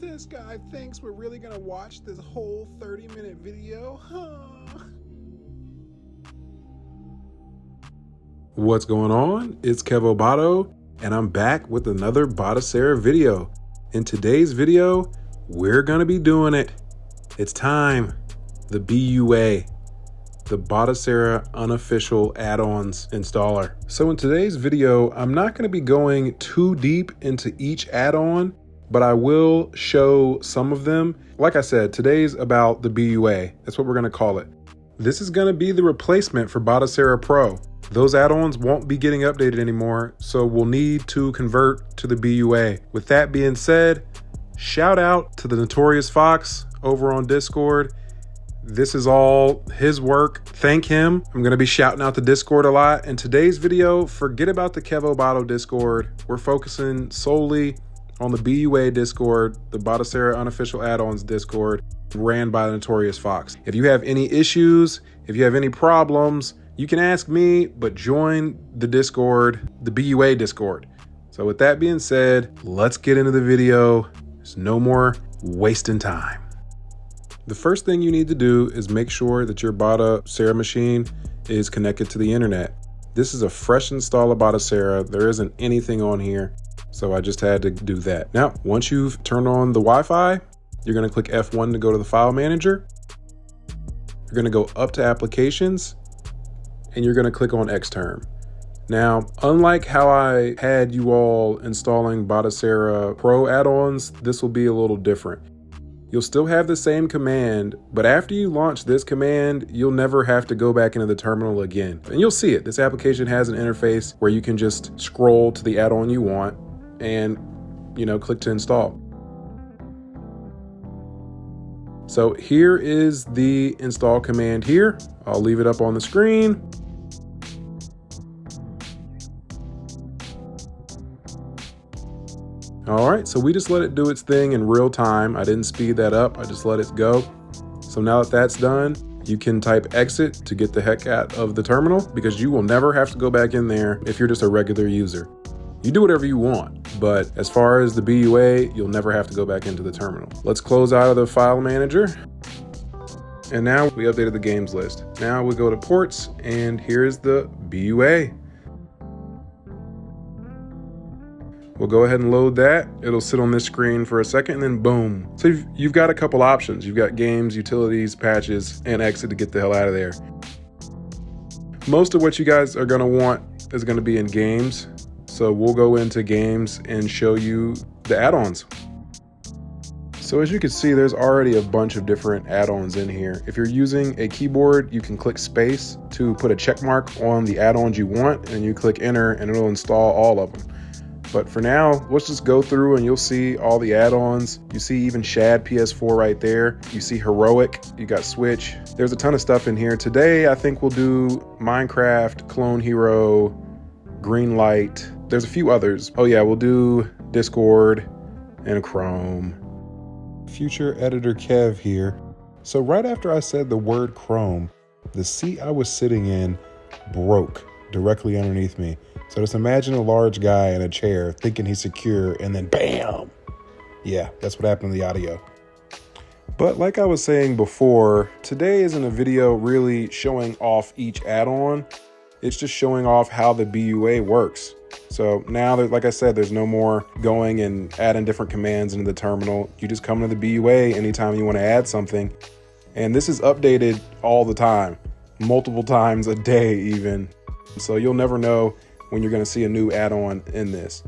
This guy thinks we're really gonna watch this whole 30-minute video, huh? What's going on? It's Kevo Bato, and I'm back with another Batocera video. In today's video, we're gonna be doing it. It's time. The BUA, the Batocera Unofficial Add-ons installer. So in today's video, I'm not gonna be going too deep into each add-on, but I will show some of them. Like I said, today's about the BUA. That's what we're gonna call it. This is gonna be the replacement for Batocera Pro. Those add-ons won't be getting updated anymore, so we'll need to convert to the BUA. With that being said, shout out to the Notorious F.O.X over on Discord. This is all his work. Thank him. I'm gonna be shouting out the Discord a lot. In today's video, forget about the Kevo Bato Discord. We're focusing solely on the BUA Discord, the Batocera Unofficial Add-ons Discord, ran by the Notorious F.O.X. If you have any issues, if you have any problems, you can ask me, but join the Discord, the BUA Discord. So with that being said, let's get into the video. There's no more wasting time. The first thing you need to do is make sure that your Batocera machine is connected to the internet. This is a fresh install of Batocera. There isn't anything on here, so I just had to do that. Now, once you've turned on the Wi-Fi, you're gonna click F1 to go to the file manager. You're gonna go up to applications, and you're gonna click on Xterm. Now, unlike how I had you all installing Batocera Pro add-ons, this will be a little different. You'll still have the same command, but after you launch this command, you'll never have to go back into the terminal again. And you'll see it. This application has an interface where you can just scroll to the add-on you want and, click to install. So here is the install command here. I'll leave it up on the screen. All right, so we just let it do its thing in real time. I didn't speed that up, I just let it go. So now that that's done, you can type exit to get the heck out of the terminal, because you will never have to go back in there if you're just a regular user. You do whatever you want, but as far as the BUA, you'll never have to go back into the terminal. Let's close out of the file manager. And now we updated the games list. Now we go to ports, and here's the BUA. We'll go ahead and load that. It'll sit on this screen for a second, and then boom. So you've got a couple options. You've got games, utilities, patches, and exit to get the hell out of there. Most of what you guys are gonna want is gonna be in games. So we'll go into games and show you the add-ons. So as you can see, there's already a bunch of different add-ons in here. If you're using a keyboard, you can click space to put a check mark on the add-ons you want, and you click enter and it'll install all of them. But for now, let's just go through and you'll see all the add-ons. You see even Shad PS4 right there. You see Heroic, you got Switch. There's a ton of stuff in here. Today, I think we'll do Minecraft, Clone Hero, Greenlight. There's a few others. Oh yeah, we'll do Discord and Chrome. Future editor Kev here. So right after I said the word Chrome, the seat I was sitting in broke directly underneath me. So just imagine a large guy in a chair thinking he's secure, and then bam! Yeah, that's what happened to the audio. But like I was saying before, today isn't a video really showing off each add-on. It's just showing off how the BUA works. So now, like I said, there's no more going and adding different commands into the terminal. You just come to the BUA anytime you want to add something. And this is updated all the time, multiple times a day even. So you'll never know when you're going to see a new add-on in this.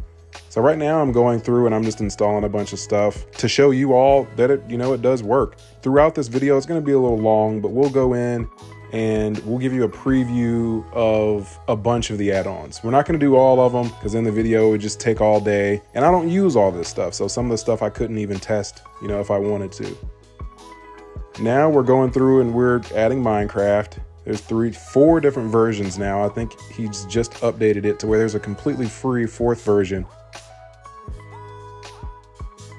So right now I'm going through and I'm just installing a bunch of stuff to show you all that it does work. Throughout this video, it's going to be a little long, but we'll go in and we'll give you a preview of a bunch of the add-ons. We're not going to do all of them because in the video it would just take all day, and I don't use all this stuff. So some of the stuff I couldn't even test, if I wanted to. Now we're going through and we're adding Minecraft. There's 4 different versions now. I think he's just updated it to where there's a completely free 4th version.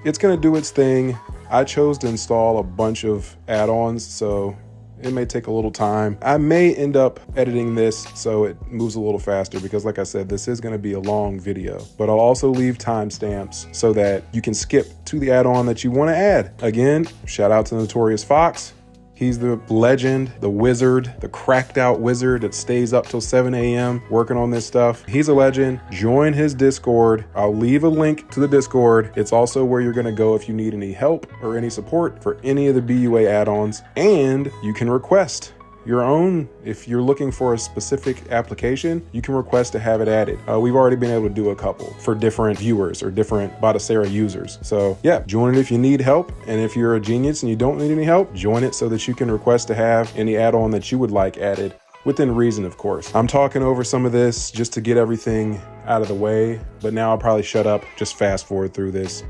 It's gonna do its thing. I chose to install a bunch of add-ons, so It may take a little time. I may end up editing this so it moves a little faster because like I said, this is gonna be a long video, but I'll also leave timestamps so that you can skip to the add-on that you wanna add. Again, shout out to Notorious F.O.X. He's the legend, the wizard, the cracked out wizard that stays up till 7 a.m. working on this stuff. He's a legend. Join his Discord. I'll leave a link to the Discord. It's also where you're gonna go if you need any help or any support for any of the BUA add-ons. And you can request your own. If you're looking for a specific application, you can request to have it added. We've already been able to do a couple for different viewers or different Batocera users. So yeah, join it if you need help. And if you're a genius and you don't need any help, join it so that you can request to have any add-on that you would like added, within reason, of course. I'm talking over some of this just to get everything out of the way, but now I'll probably shut up, just fast forward through this.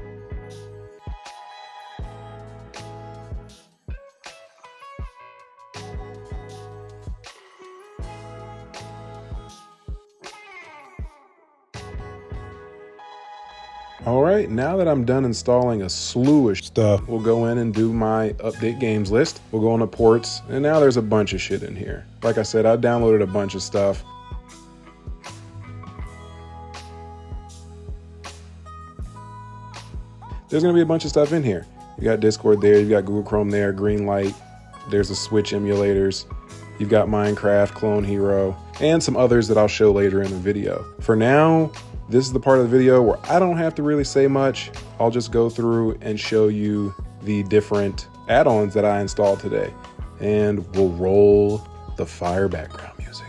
All right, now that I'm done installing a slew of stuff, we'll go in and do my update games list. We'll go into ports, and now there's a bunch of shit in here. Like I said, I downloaded a bunch of stuff. There's gonna be a bunch of stuff in here. You got Discord there, you got Google Chrome there, Greenlight, there's the Switch emulators, you've got Minecraft, Clone Hero, and some others that I'll show later in the video. For now, this is the part of the video where I don't have to really say much. I'll just go through and show you the different add-ons that I installed today. And we'll roll the fire background music.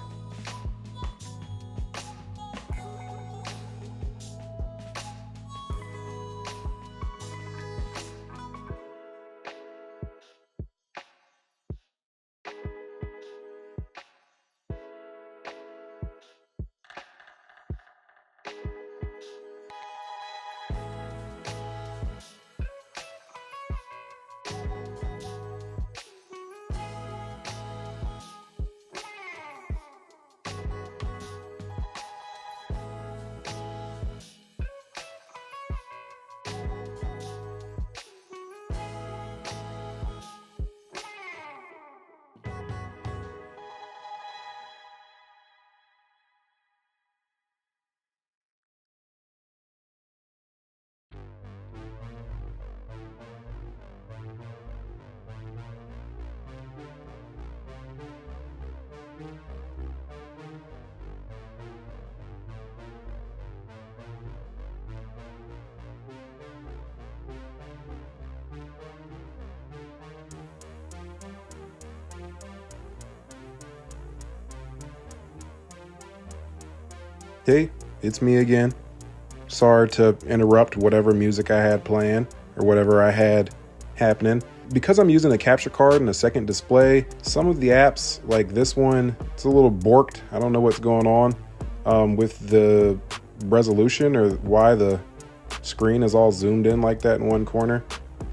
Hey, it's me again. Sorry to interrupt whatever music I had playing or whatever I had happening. Because I'm using a capture card and a second display, some of the apps, like this one, it's a little borked. I don't know what's going on with the resolution or why the screen is all zoomed in like that in one corner,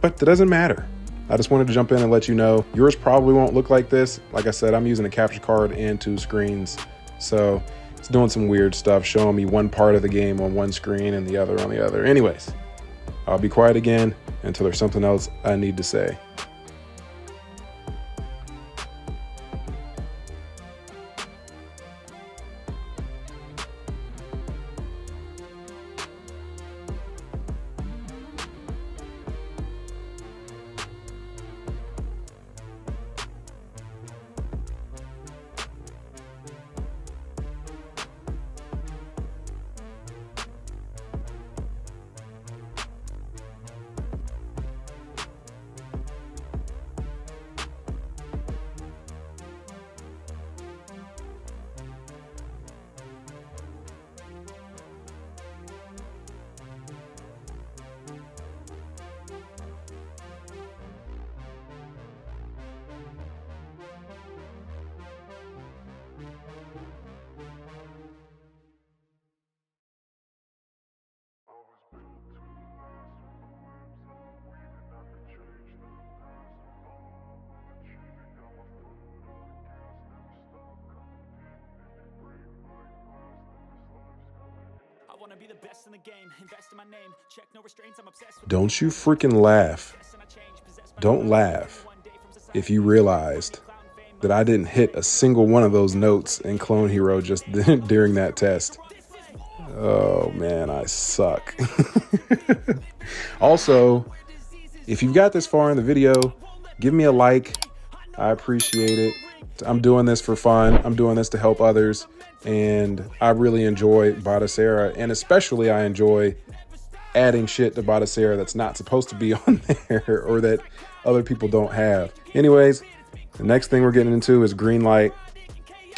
but that doesn't matter. I just wanted to jump in and let you know yours probably won't look like this. Like I said, I'm using a capture card and 2 screens, so it's doing some weird stuff, showing me one part of the game on one screen and the other on the other. Anyways, I'll be quiet again until there's something else I need to say. Don't you freaking laugh. Don't laugh if you realized that I didn't hit a single one of those notes in Clone Hero just during that test. Oh man, I suck. Also, if you've got this far in the video, give me a like. I appreciate it. I'm doing this for fun. I'm doing this to help others. And I really enjoy Batocera. And especially I enjoy adding shit to Batocera that's not supposed to be on there or that other people don't have. Anyways, the next thing we're getting into is Greenlight.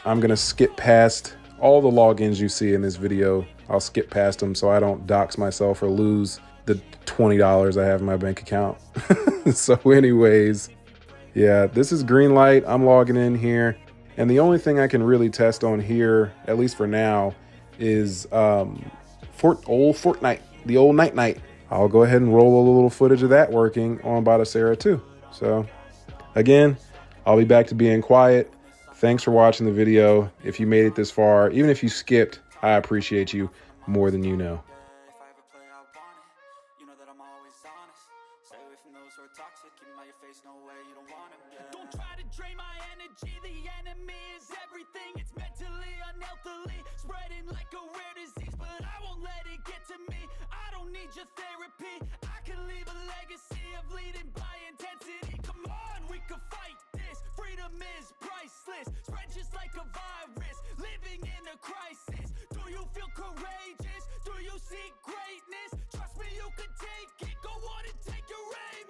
I'm going to skip past all the logins you see in this video. I'll skip past them so I don't dox myself or lose the $20 I have in my bank account. So anyways, yeah, this is Greenlight. I'm logging in here. And the only thing I can really test on here, at least for now, is old Fortnite, the old night. I'll go ahead and roll a little footage of that working on Batocera too. So again, I'll be back to being quiet. Thanks for watching the video. If you made it this far, even if you skipped, I appreciate you more than you know. Don't try to drain my energy, the enemy is everything. It's mentally, unhealthily, spreading like a rare disease. But I won't let it get to me, I don't need your therapy. I can leave a legacy of leading by intensity. Come on, we can fight this, freedom is priceless. Spread just like a virus, living in a crisis. Do you feel courageous? Do you seek greatness? Trust me, you can take it, go on and take your aim.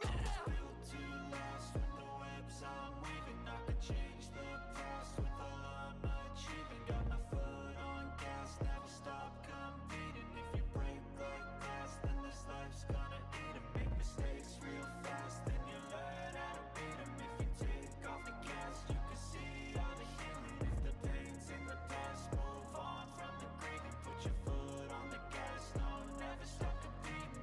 I'm weaving, I could change the past with all I'm achieving. Got my foot on gas, never stop competing. If you break like glass, then this life's gonna eat 'em. Make mistakes real fast, then you learn how to beat 'em. If you take off the gas, you can see all the healing. If the pain's in the past, move on from the grave and put your foot on the gas. No, never stop competing.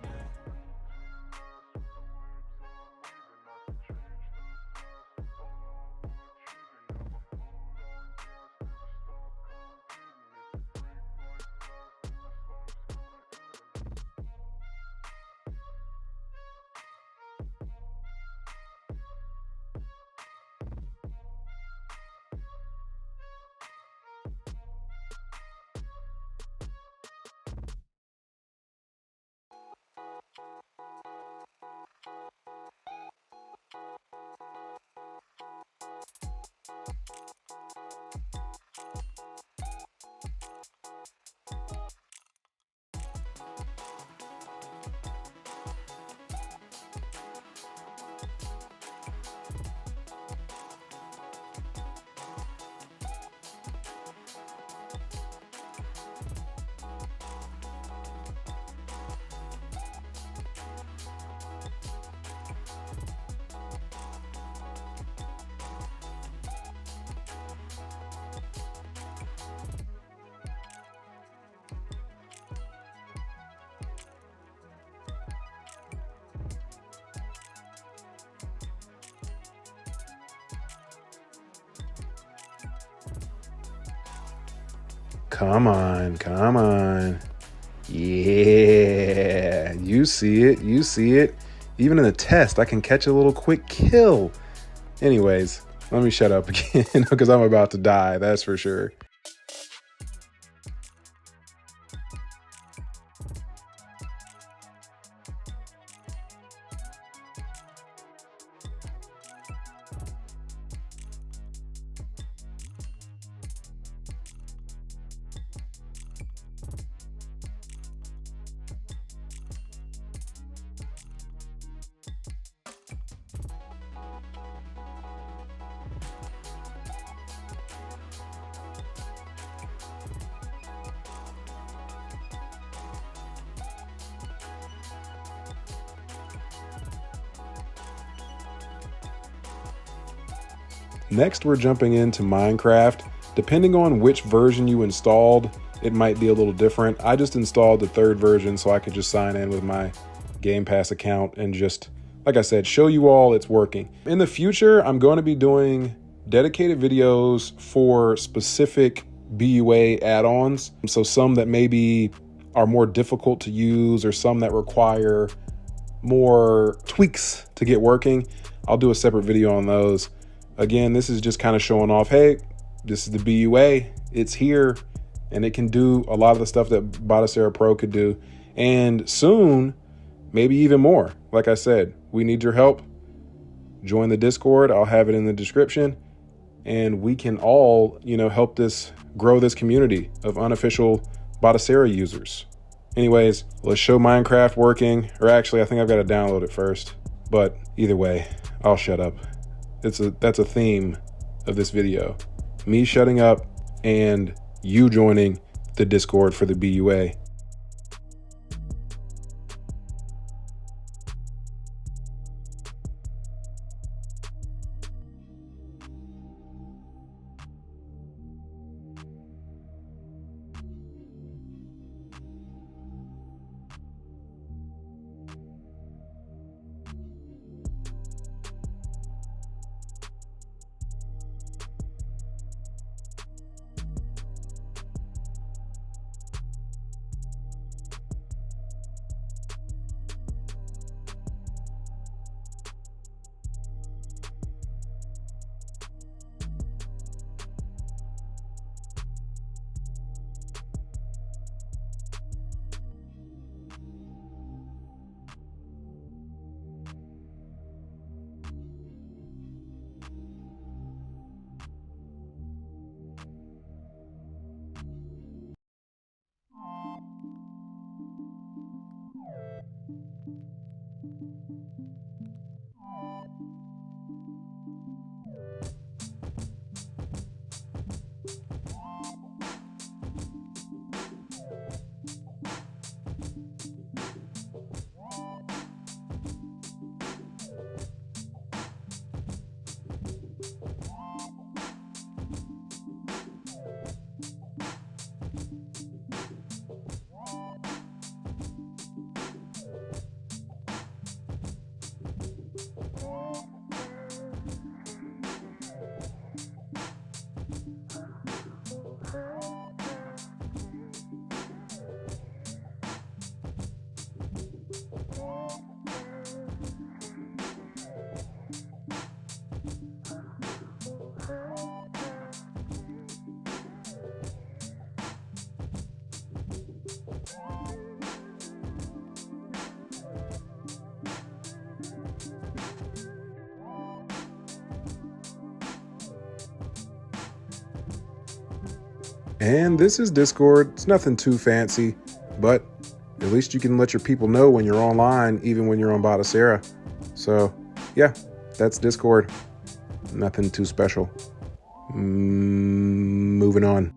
Come on, come on. Yeah, you see it, you see it. Even in the test, I can catch a little quick kill. Anyways, let me shut up again because I'm about to die, that's for sure. Next, we're jumping into Minecraft. Depending on which version you installed, it might be a little different. I just installed the 3rd version so I could just sign in with my Gamepass account and just, like I said, show you all it's working. In the future, I'm going to be doing dedicated videos for specific BUA add-ons. So some that maybe are more difficult to use or some that require more tweaks to get working. I'll do a separate video on those. Again, this is just kind of showing off, hey, this is the BUA, it's here, and it can do a lot of the stuff that Batocera Pro could do. And soon, maybe even more. Like I said, we need your help. Join the Discord. I'll have it in the description. And we can all, help grow this community of unofficial Batocera users. Anyways, let's show Minecraft working. Or actually, I think I've got to download it first. But either way, I'll shut up. That's a theme of this video. Me shutting up and you joining the Discord for the BUA. And this is Discord. It's nothing too fancy, but at least you can let your people know when you're online, even when you're on Batocera. So yeah, that's Discord. Nothing too special. Moving on.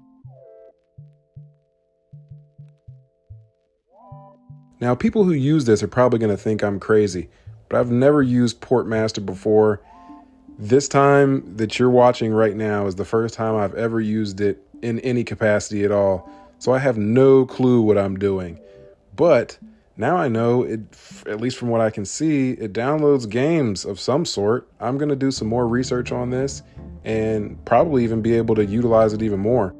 Now, people who use this are probably going to think I'm crazy, but I've never used Portmaster before. This time that you're watching right now is the first time I've ever used it in any capacity at all. So I have no clue what I'm doing. But now I know, it, at least from what I can see, it downloads games of some sort. I'm going to do some more research on this and probably even be able to utilize it even more.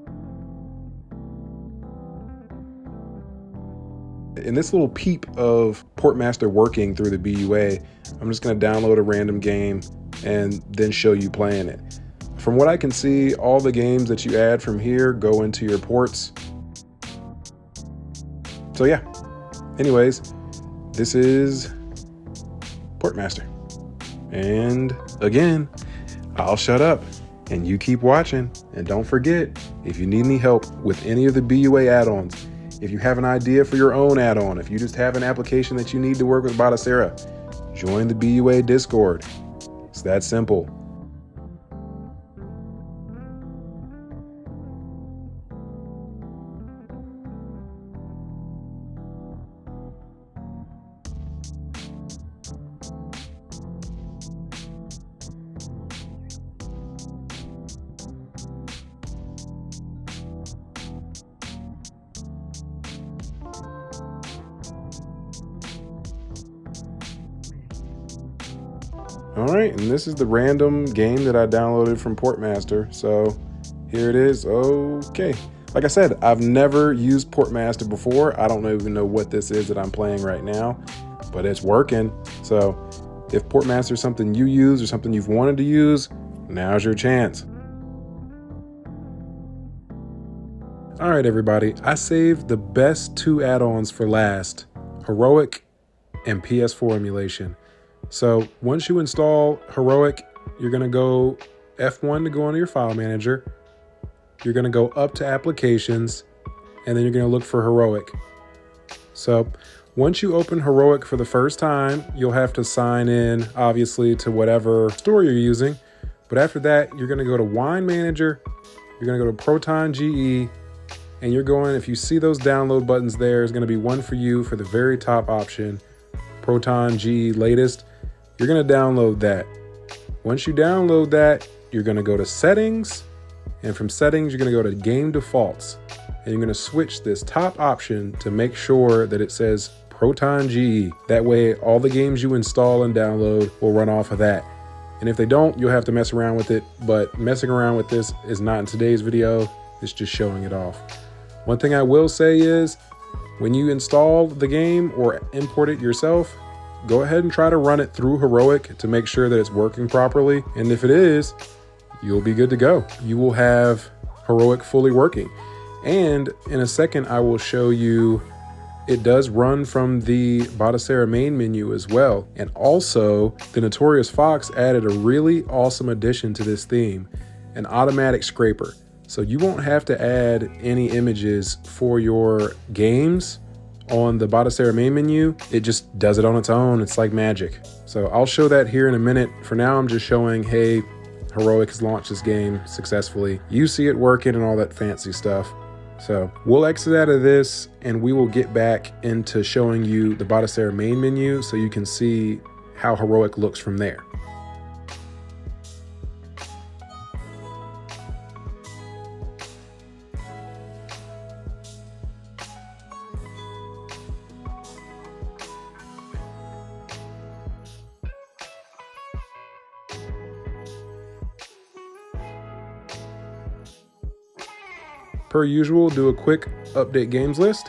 In this little peep of Portmaster working through the BUA, I'm just going to download a random game and then show you playing it. From what I can see, all the games that you add from here go into your ports. So yeah, anyways, this is Portmaster. And again, I'll shut up and you keep watching. And don't forget, if you need any help with any of the BUA add-ons, if you have an idea for your own add-on, if you just have an application that you need to work with Batocera, join the BUA Discord. It's that simple. All right, and this is the random game that I downloaded from Portmaster. So here it is. Okay. Like I said, I've never used Portmaster before. I don't even know what this is that I'm playing right now, but it's working. So if Portmaster is something you use or something you've wanted to use, Now's your chance. All right, everybody, I saved the best 2 add-ons for last, Heroic and PS4 emulation. So once you install Heroic, you're gonna go F1 to go into your file manager. You're gonna go up to applications, and then you're gonna look for Heroic. So once you open Heroic for the first time, you'll have to sign in, obviously, to whatever store you're using. But after that, you're gonna go to Wine Manager, you're gonna go to Proton GE, and you're going, if you see those download buttons there, is gonna be one for you for the very top option, Proton GE latest. You're gonna download that. Once you download that, you're gonna go to settings, and from settings, you're gonna go to game defaults, and you're gonna switch this top option to make sure that it says Proton GE. That way, all the games you install and download will run off of that. And if they don't, you'll have to mess around with it, but messing around with this is not in today's video, it's just showing it off. One thing I will say is, when you install the game or import it yourself, go ahead and try to run it through Heroic to make sure that it's working properly. And if it is, you'll be good to go. You will have Heroic fully working. And in a second, I will show you it does run from the Batocera main menu as well. And also, the Notorious F.O.X added a really awesome addition to this theme, an automatic scraper. So you won't have to add any images for your games on the Batocera main menu. It just does it on its own. It's like magic. So I'll show that here in a minute. For now, I'm just showing, hey, Heroic has launched this game successfully. You see it working and all that fancy stuff. So we'll exit out of this and we will get back into showing you the Batocera main menu so you can see how Heroic looks from there. Per usual, do a quick update games list,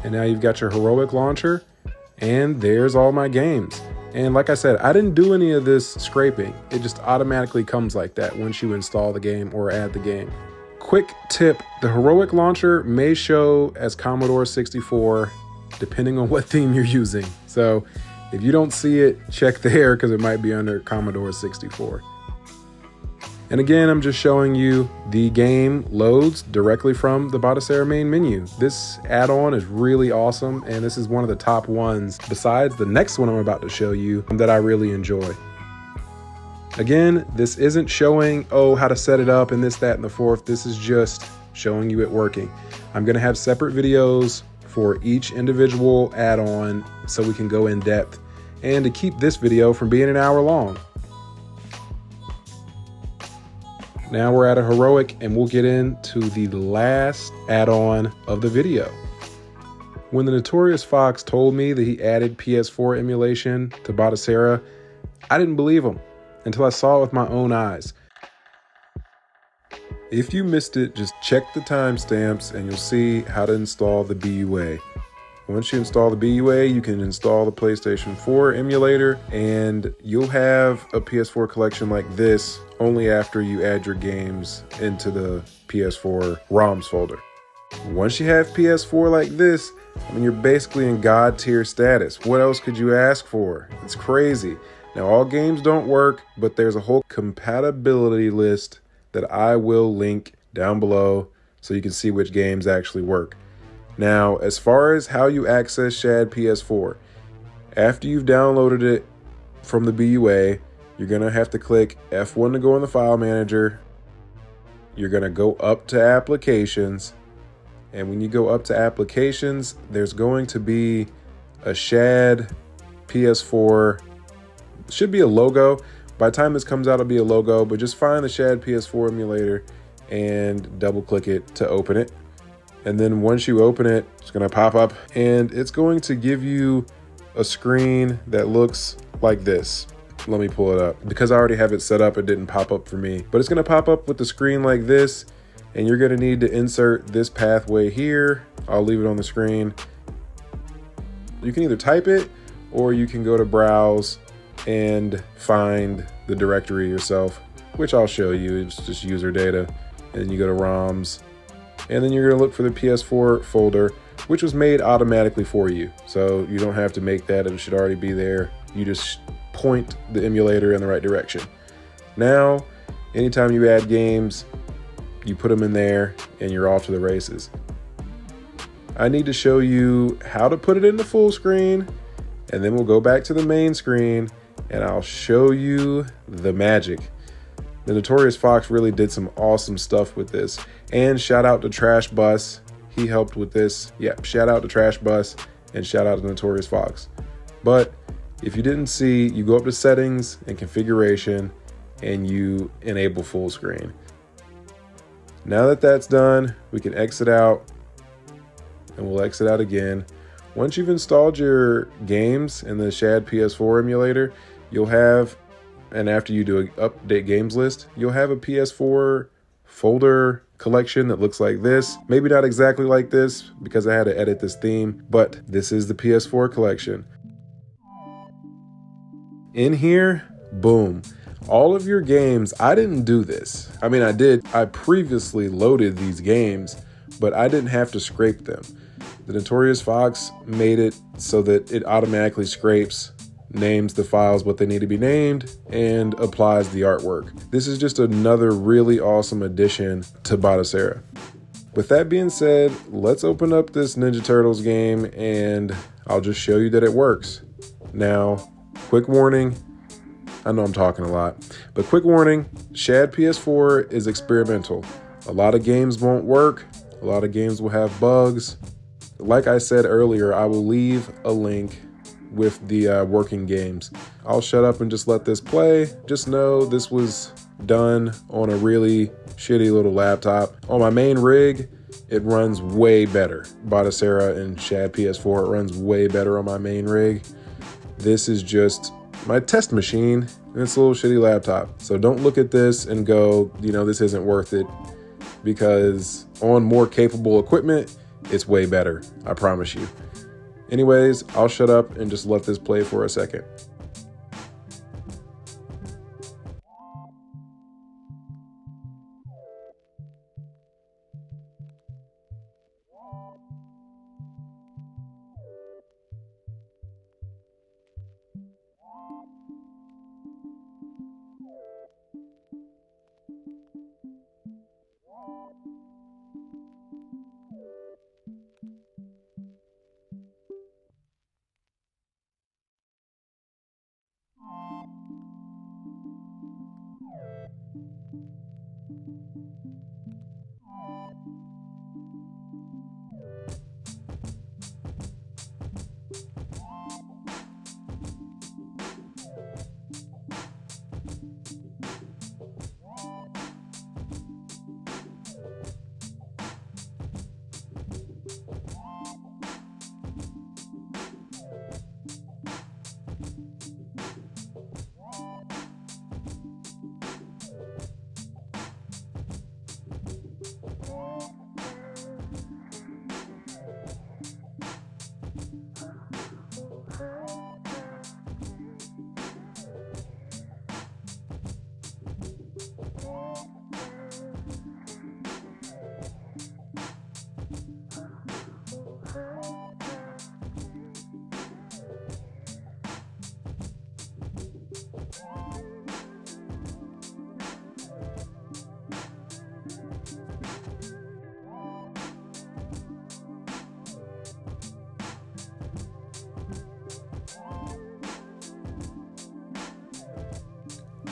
and now you've got your Heroic launcher, and there's all my games. And like I said, I didn't do any of this scraping. It just automatically comes like that once you install the game or add the game. Quick tip, the Heroic launcher may show as Commodore 64, depending on what theme you're using. So if you don't see it, check there because it might be under Commodore 64. And again, I'm just showing you the game loads directly from the Batocera main menu. This add-on is really awesome, and this is one of the top ones, besides the next one I'm about to show you, that I really enjoy. Again, this isn't showing, oh, how to set it up and this, that, and the fourth. This is just showing you it working. I'm gonna have separate videos for each individual add-on so we can go in depth, and to keep this video from being an hour long. Now we're at a Heroic and we'll get into the last add-on of the video. When the Notorious F.O.X told me that he added PS4 emulation to Batocera, I didn't believe him until I saw it with my own eyes. If you missed it, just check the timestamps and you'll see how to install the BUA. Once you install the BUA, you can install the PlayStation 4 emulator and you'll have a PS4 collection like this only after you add your games into the PS4 ROMs folder. Once you have PS4 like this, I mean, you're basically in God tier status. What else could you ask for? It's crazy. Now, all games don't work, but there's a whole compatibility list that I will link down below so you can see which games actually work. Now, as far as how you access Shad PS4, after you've downloaded it from the BUA, you're gonna have to click F1 to go in the file manager. You're gonna go up to applications. And when you go up to applications, there's going to be a Shad PS4. It should be a logo. By the time this comes out, it'll be a logo, but just find the Shad PS4 emulator and double click it to open it. And then once you open it, it's gonna pop up and it's going to give you a screen that looks like this. Let me pull it up. Because I already have it set up, it didn't pop up for me. But it's gonna pop up with the screen like this, and you're gonna need to insert this pathway here. I'll leave it on the screen. You can either type it, or you can go to browse and find the directory yourself. which I'll show you. It's just user data. And then you go to ROMs, and then you're gonna look for the PS4 folder, which was made automatically for you. So you don't have to make that, it should already be there. You just point the emulator in the right direction. Now, anytime you add games, you put them in there and you're off to the races. I need to show you how to put it into full screen, and then we'll go back to the main screen and I'll show you the magic. The Notorious F.O.X really did some awesome stuff with this. And shout out to Trash Bus. He helped with this. Yep, shout out to Trash Bus and shout out to Notorious F.O.X. But if you didn't see, you go up to settings and configuration and you enable full screen. Now that that's done, we can exit out and we'll exit out again. Once you've installed your games in the Shad PS4 emulator, you'll have, and after you do an update games list, you'll have a PS4 folder collection that looks like this. Maybe not exactly like this because I had to edit this theme, but this is the PS4 collection. In here, boom. All of your games, I didn't do this. I mean, I did. I previously loaded these games, but I didn't have to scrape them. The Notorious F.O.X made it so that it automatically scrapes, names the files what they need to be named, and applies the artwork. This is just another really awesome addition to Batocera. With that being said, let's open up this Ninja Turtles game and I'll just show you that it works. Now, quick warning, I know I'm talking a lot, but quick warning, Shad PS4 is experimental. A lot of games won't work, a lot of games will have bugs. Like I said earlier, I will leave a link with the working games. I'll shut up and just let this play. Just know this was done on a really shitty little laptop. On my main rig, it runs way better. Batocera and Shad PS4, it runs way better on my main rig. This is just my test machine, and it's a little shitty laptop. So don't look at this and go, you know, this isn't worth it, because on more capable equipment, it's way better, I promise you. Anyways, I'll shut up and just let this play for a second.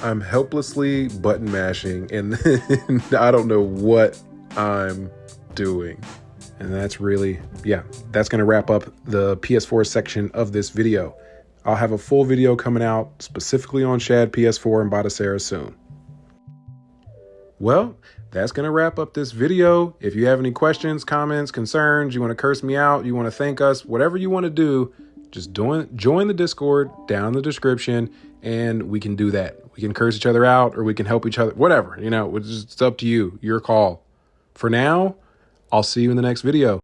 I'm helplessly button mashing and I don't know what I'm doing. And that's really, yeah, that's gonna wrap up the PS4 section of this video. I'll have a full video coming out specifically on Shad PS4 and Batocera soon. Well, that's gonna wrap up this video. If you have any questions, comments, concerns, you wanna curse me out, you wanna thank us, whatever you wanna do, just join the Discord down in the description and we can do that. We can curse each other out or we can help each other, whatever, you know, it's up to you, your call. For now, I'll see you in the next video.